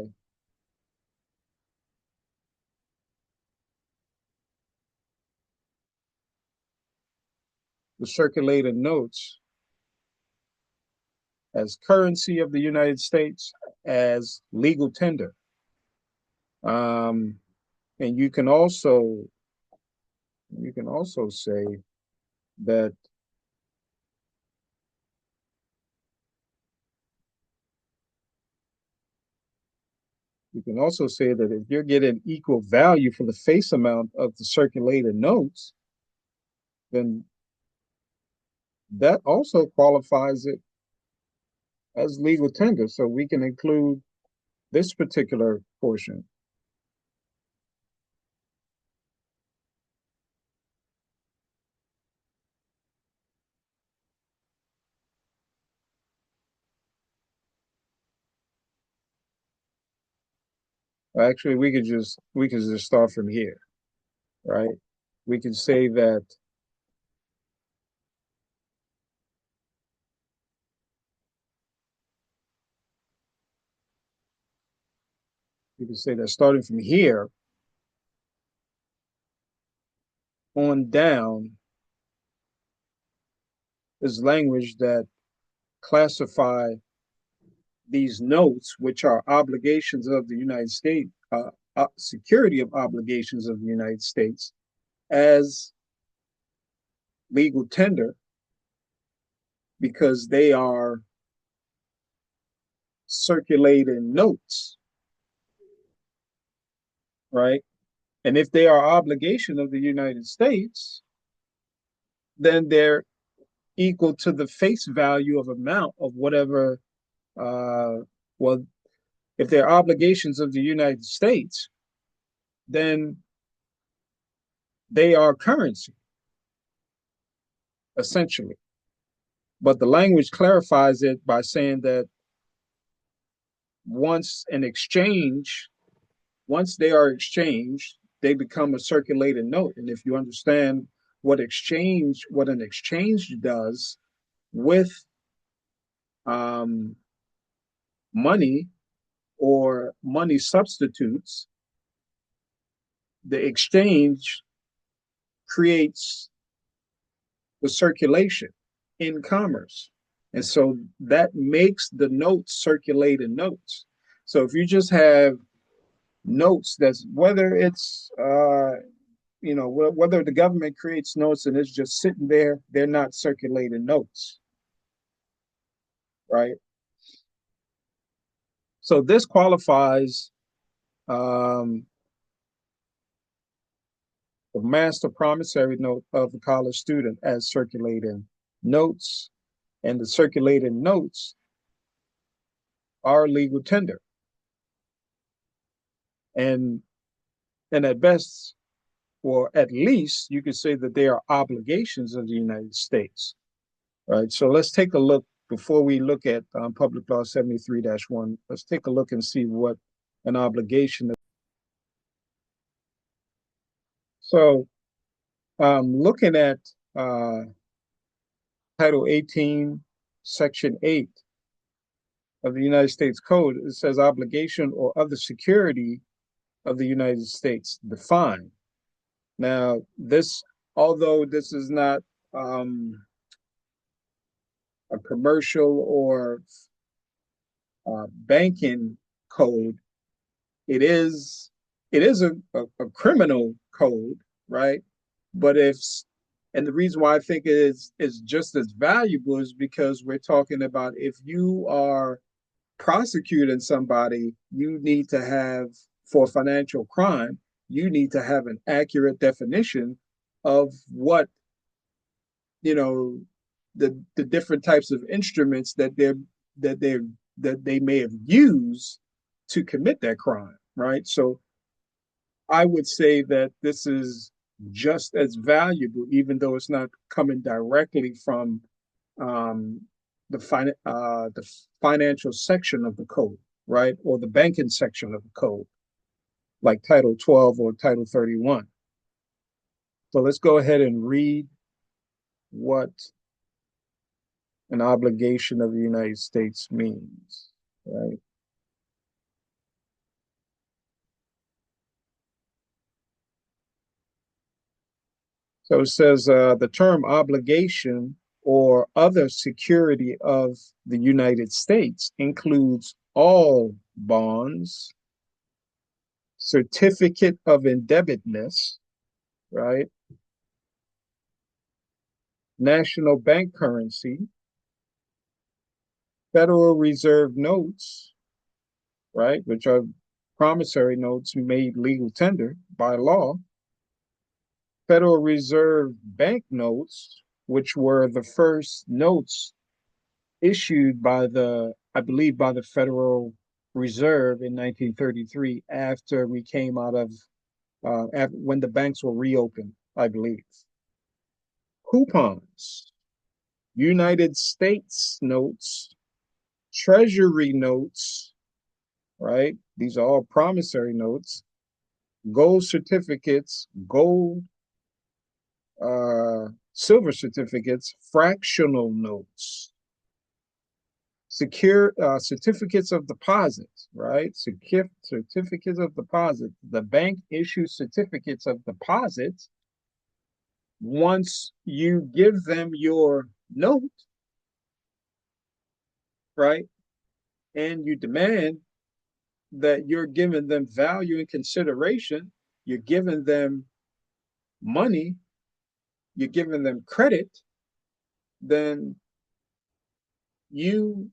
the circulated notes as currency of the United States as legal tender. Um, and you can also say that if you're getting equal value for the face amount of the circulated notes, then that also qualifies it as legal tender. So we can include this particular portion. Actually, we could just start from here, right? We can say that starting from here on down is language that classify these notes, which are obligations of the United States, security of obligations of the United States, as legal tender because they are circulating notes, right? And if they are obligation of the United States, then they're equal to the face value of amount of whatever, uh, well, if they're obligations of the United States, then they are currency, essentially. But the language clarifies it by saying that once an exchange, once they are exchanged, they become a circulating note. And if you understand what an exchange does with um, money or money substitutes, the exchange creates the circulation in commerce. And so that makes the notes circulating notes. So if you just have notes, that's whether it's whether the government creates notes and it's just sitting there, they're not circulating notes, right? So this qualifies um, the master promissory note of the college student as circulating notes, and the circulating notes are legal tender. And at best, or at least, you could say that they are obligations of the United States, right? So let's take a look before we look at Public Law 73-1. Let's take a look and see what an obligation is. So looking at Title 18, Section 8 of the United States Code, it says obligation or other security of the United States defined. Now, although this is not a commercial or banking code, it is a criminal code, right? But and the reason why I think it is just as valuable is because we're talking about if you are prosecuting somebody, you need to have, for financial crime, you need to have an accurate definition of what, you know, the different types of instruments that they that they may have used to commit that crime, right? So I would say that this is just as valuable, even though it's not coming directly from um, the financial section of the code, right, or the banking section of the code, like Title 12 or Title 31. So let's go ahead and read what an obligation of the United States means, right? So it says the term obligation or other security of the United States includes all bonds, certificate of indebtedness, right? National bank currency, Federal Reserve notes, right, which are promissory notes made legal tender by law, Federal Reserve bank notes, which were the first notes issued by I believe, by the Federal Reserve in 1933 after we came out of, when the banks were reopened, I believe. Coupons, United States notes, Treasury notes, right? These are all promissory notes, gold certificates, silver certificates, fractional notes, certificates of deposit, right? Certificates of deposit. The bank issues certificates of deposit once you give them your note, right? And you demand that you're giving them value and consideration, you're giving them money, you're giving them credit, then you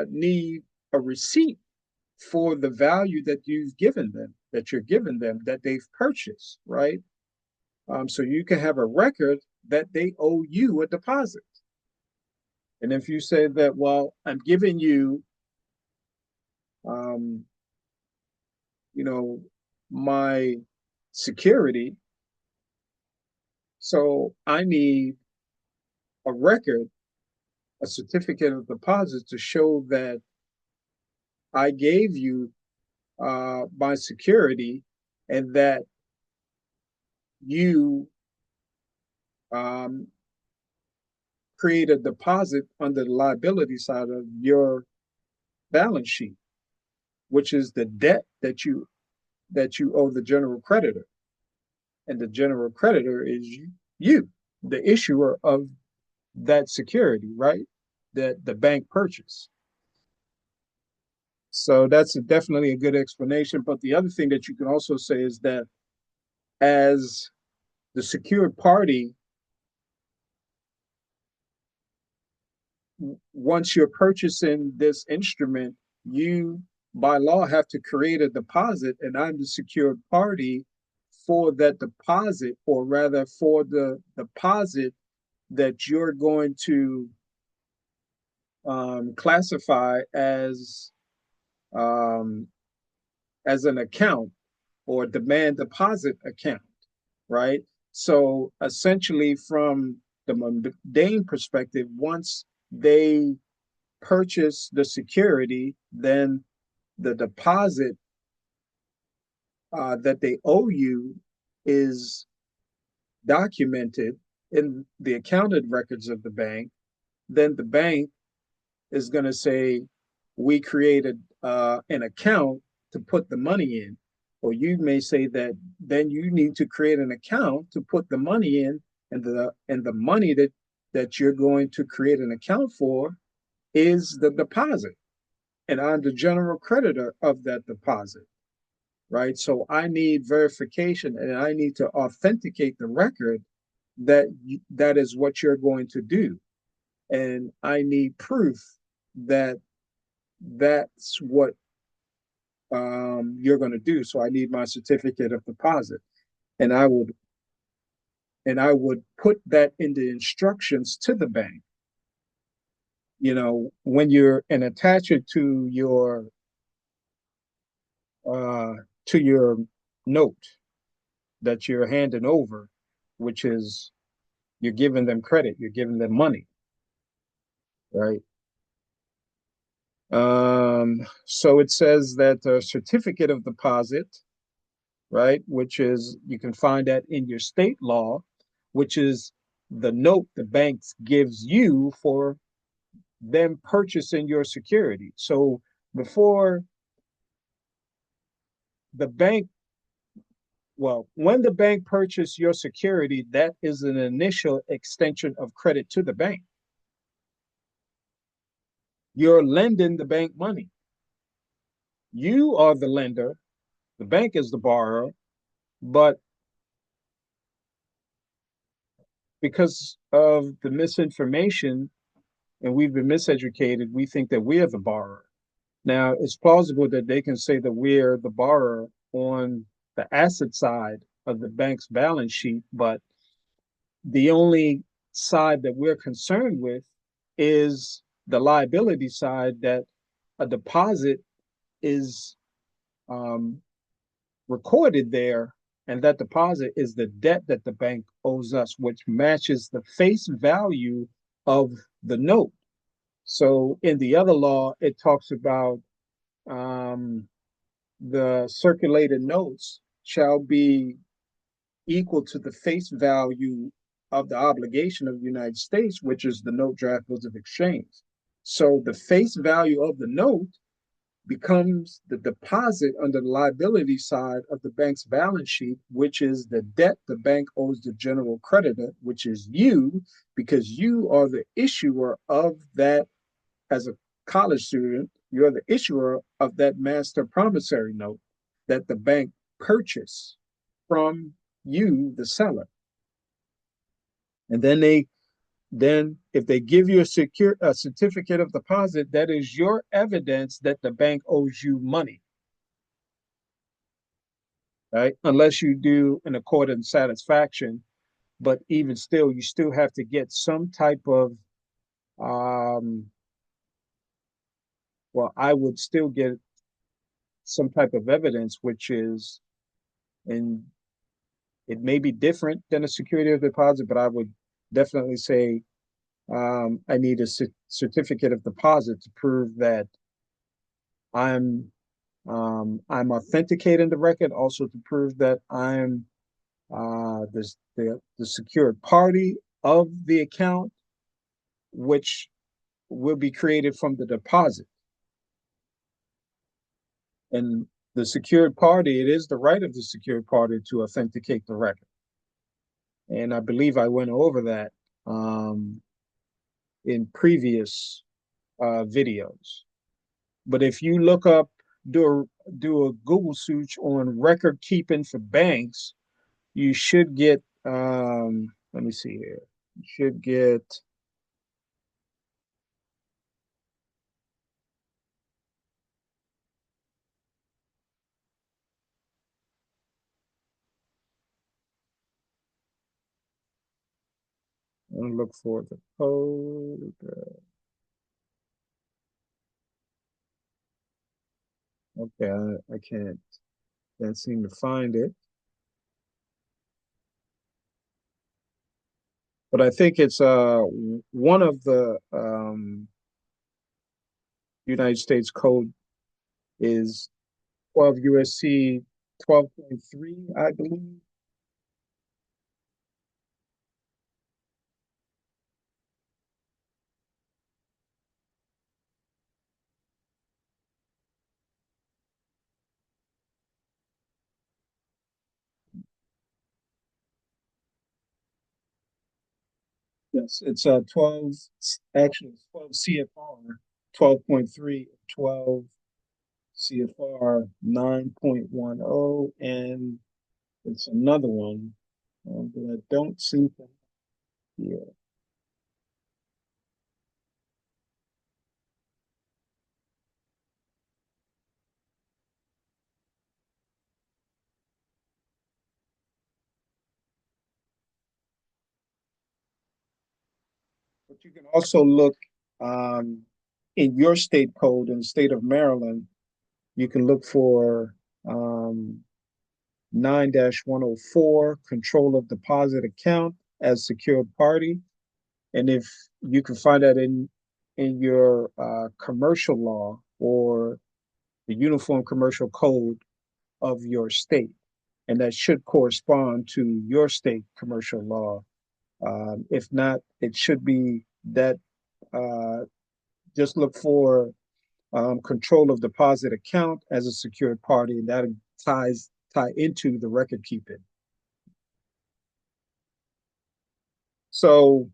need a receipt for the value that you've given them. that you're giving them that they've purchased, right? So you can have a record that they owe you a deposit. And if you say that, well, I'm giving you, um, you know, my security, so I need a record, a certificate of deposit to show that I gave you my security and that you um, create a deposit under the liability side of your balance sheet, which is the debt that you owe the general creditor, and the general creditor is you, the issuer of that security, right? That the bank purchased. So that's definitely a good explanation. But the other thing that you can also say is that as the secured party, once you're purchasing this instrument, you by law have to create a deposit, and I'm the secured party for that deposit, or rather for the deposit that you're going to classify um, as an account or demand deposit account, right? So essentially, from the mundane perspective, once they purchase the security, then the deposit that they owe you is documented in the accounted records of the bank. Then the bank is going to say, we created an account to put the money in. Or you may say that then you need to create an account to put the money in, and the money that you're going to create an account for is the deposit. And I'm the general creditor of that deposit, right? So I need verification, and I need to authenticate the record that that is what you're going to do. And I need proof that that's what you're going to do. So I need my certificate of deposit, and I would put that in the instructions to the bank. You know, when you're and attach it uh, to your note that you're handing over, which is you're giving them credit, you're giving them money, right? So it says that a certificate of deposit, right, which is you can find that in your state law, which is the note the bank gives you for them purchasing your security. So before the bank, well, when the bank purchased your security, that is an initial extension of credit to the bank. You're lending the bank money. You are the lender, the bank is the borrower, but because of the misinformation and we've been miseducated, we think that we're the borrower. Now, it's plausible that they can say that we're the borrower on the asset side of the bank's balance sheet, but the only side that we're concerned with is the liability side, that a deposit is um, recorded there, and that deposit is the debt that the bank owes us, which matches the face value of the note. So in the other law, it talks about um, the circulated notes shall be equal to the face value of the obligation of the United States, which is the note draft bills of exchange. So the face value of the note becomes the deposit under the liability side of the bank's balance sheet, which is the debt the bank owes the general creditor, which is you, because you are the issuer of that. As a college student, you're the issuer of that master promissory note that the bank purchased from you, the seller. And then if they give you a certificate of deposit, that is your evidence that the bank owes you money. right? Unless you do an accord and satisfaction, but even still, you still have to get some type of, um, well, I would still get some type of evidence, which is, and it may be different than a security of deposit, but I would definitely say I need a certificate of deposit to prove that I'm I'm authenticating the record, also to prove that I'm the secured party of the account, which will be created from the deposit. And the secured party, it is the right of the secured party to authenticate the record. And I believe I went over that in previous videos. But if you look up, do a Google search on record keeping for banks, you should get, let me see here, you should get, I'm gonna look for the code. Okay, I can't seem to find it, but I think it's one of the United States code is 12 USC 12.3, I believe. Yes, it's 12, actually it's 12 CFR 12.3, 12 CFR 9.10, and it's another one that I don't see here. But you can also look um, in your state code, in the state of Maryland, you can look for 9-104, control of deposit account as secured party. And if you can find that in your commercial law or the Uniform Commercial Code of your state, and that should correspond to your state commercial law. If not, it should be that. Just look for control of deposit account as a secured party, and that tie into the record keeping. So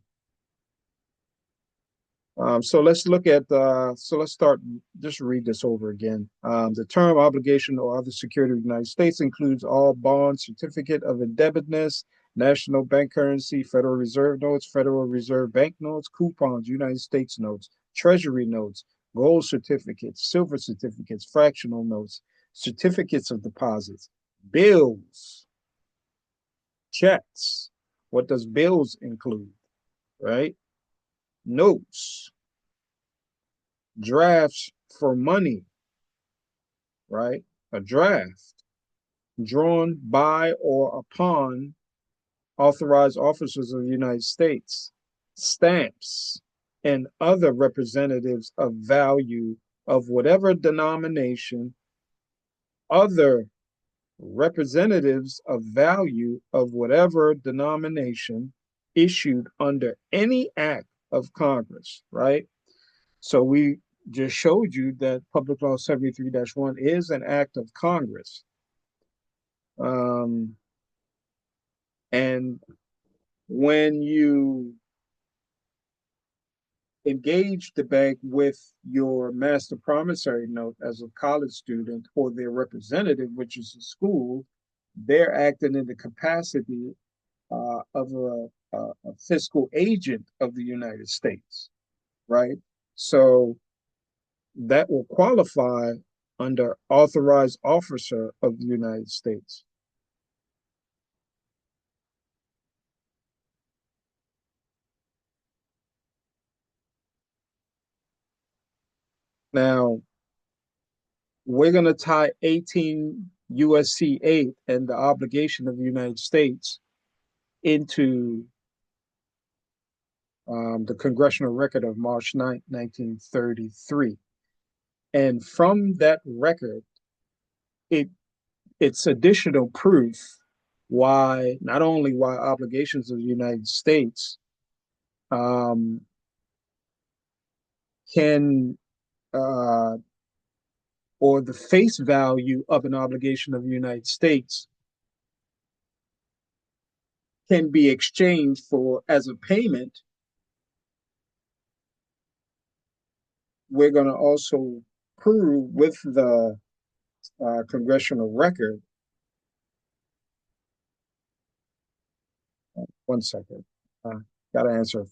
so let's look at, so let's start, just read this over again. The term obligation or other security of the United States includes all bonds, certificate of indebtedness, national bank currency, Federal Reserve notes, Federal Reserve bank notes, coupons, United States notes, Treasury notes, gold certificates, silver certificates, fractional notes, certificates of deposits, bills, checks. What does bills include, right? Notes, drafts for money, right? A draft drawn by or upon authorized officers of the United States, stamps, and other representatives of value of whatever denomination, other representatives of value of whatever denomination issued under any act of Congress, right? So we just showed you that Public Law 73-1 is an act of Congress. Um, and when you engage the bank with your master promissory note as a college student or their representative, which is a school, they're acting in the capacity of a fiscal agent of the United States, right? So that will qualify under authorized officer of the United States. Now, we're going to tie 18 USC 8 and the obligation of the United States into the congressional record of March 9th, 1933. And from that record, it it's additional proof why not only why obligations of the United States um, can or the face value of an obligation of the United States can be exchanged for as a payment. We're going to also prove with the congressional record. One second. Got to answer a